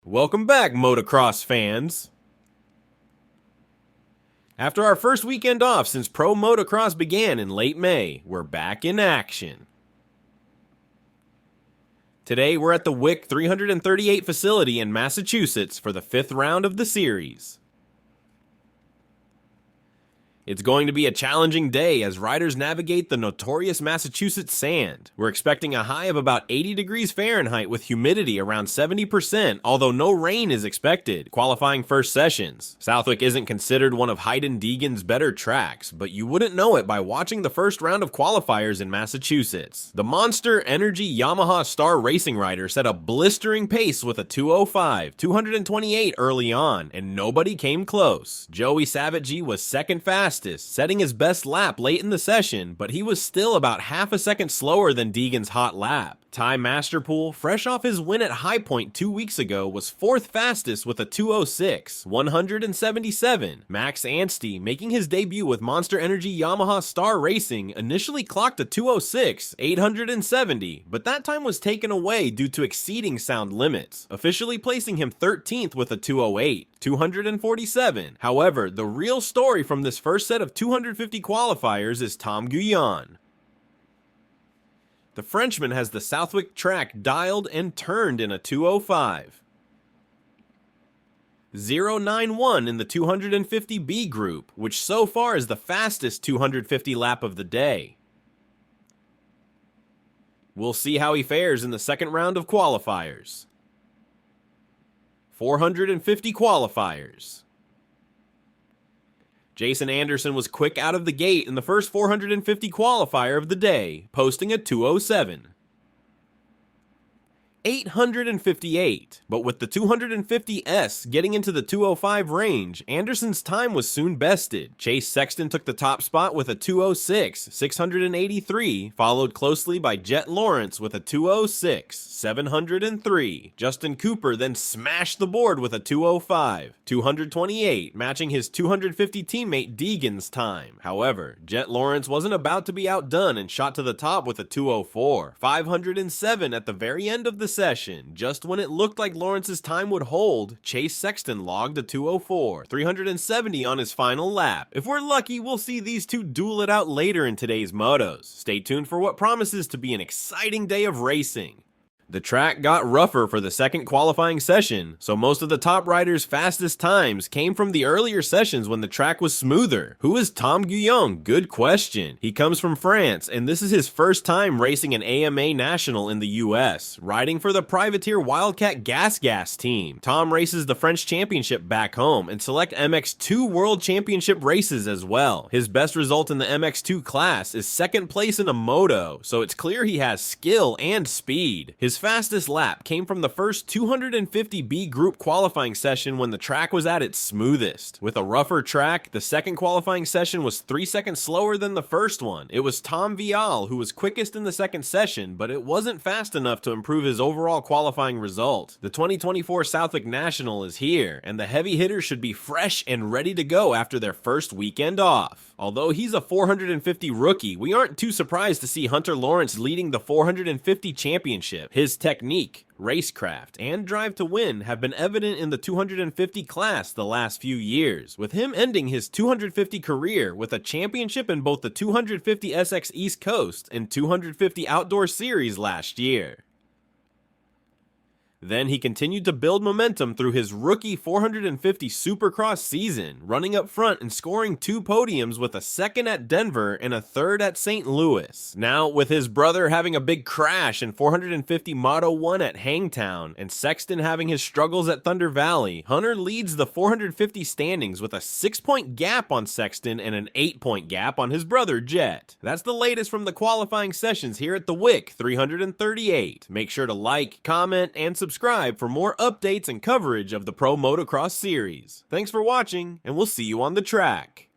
Welcome back, Motocross fans! After our first weekend off since Pro Motocross began in late May, we're back in action. Today we're at the SouthWick338 facility in Massachusetts for the 5th round of the series. It's going to be a challenging day as riders navigate the notorious Massachusetts sand. We're expecting a high of about 80 degrees Fahrenheit with humidity around 70%, although no rain is expected. Qualifying first sessions. Southwick isn't considered one of Hayden Deegan's better tracks, but you wouldn't know it by watching the first round of qualifiers in Massachusetts. The Monsterenergy Yamaha star racing rider set a blistering pace with a 205, 228 early on, and nobody came close. Joey Savage was second fastest, setting his best lap late in the session, but he was still about half a second slower than Deegan's hot lap. Ty Masterpool, fresh off his win at High Point 2 weeks ago, was 4th fastest with a 206, 177. Max Anstey, making his debut with Monsterenergy Yamaha Star Racing, initially clocked a 206, 870, but that time was taken away due to exceeding sound limits, officially placing him 13th with a 208, 247. However, the real story from this first set of 250 qualifiers is Tom Guyon. The Frenchman has the Southwick track dialed and turned in a 205. 091 in the 250B group, which so far is the fastest 250 lap of the day. We'll see how he fares in the second round of qualifiers. 450 qualifiers. Jason Anderson was quick out of the gate in the first 450 qualifier of the day, posting a 207. 858, but with the 250S getting into the 205 range, Anderson's time was soon bested. Chase Sexton took the top spot with a 206, 683, followed closely by Jet Lawrence with a 206, 703. Justin Cooper then smashed the board with a 205, 228, matching his 250 teammate Deegan's time. However, Jet Lawrence wasn't about to be outdone and shot to the top with a 204, 507 at the very end of the session. Just when it looked like Lawrence's time would hold, Chase Sexton logged a 204, 370 on his final lap. If we're lucky, we'll see these two duel it out later in today's motos. Stay tuned for what promises to be an exciting day of racing. The track got rougher for the second qualifying session, so most of the top riders' fastest times came from the earlier sessions when the track was smoother. Who is Tom Guyon? Good question. He comes from France, and this is his first time racing an AMA National in the US, riding for the privateer Wildcat Gas team. Tom races the French Championship back home and select MX2 World Championship races as well. His best result in the MX2 class is second place in a moto, so it's clear he has skill and speed. His fastest lap came from the first 250B group qualifying session when the track was at its smoothest. With a rougher track, the second qualifying session was 3 seconds slower than the first one. It was Tom Vial who was quickest in the second session, but it wasn't fast enough to improve his overall qualifying result. The 2024 Southwick National is here, and the heavy hitters should be fresh and ready to go after their first weekend off. Although he's a 450 rookie, we aren't too surprised to see Hunter Lawrence leading the 450 championship. His technique, racecraft, and drive to win have been evident in the 250 class the last few years, with him ending his 250 career with a championship in both the 250 SX East Coast and 250 Outdoor Series last year. Then he continued to build momentum through his rookie 450 Supercross season, running up front and scoring 2 podiums with a second at Denver and a third at St. Louis. Now, with his brother having a big crash in 450 Moto 1 at Hangtown and Sexton having his struggles at Thunder Valley, Hunter leads the 450 standings with a 6-point gap on Sexton and an 8-point gap on his brother Jet. That's the latest from the qualifying sessions here at the SouthWick338. Make sure to like, comment, and subscribe for more updates and coverage of the Pro Motocross series. Thanks for watching, and we'll see you on the track.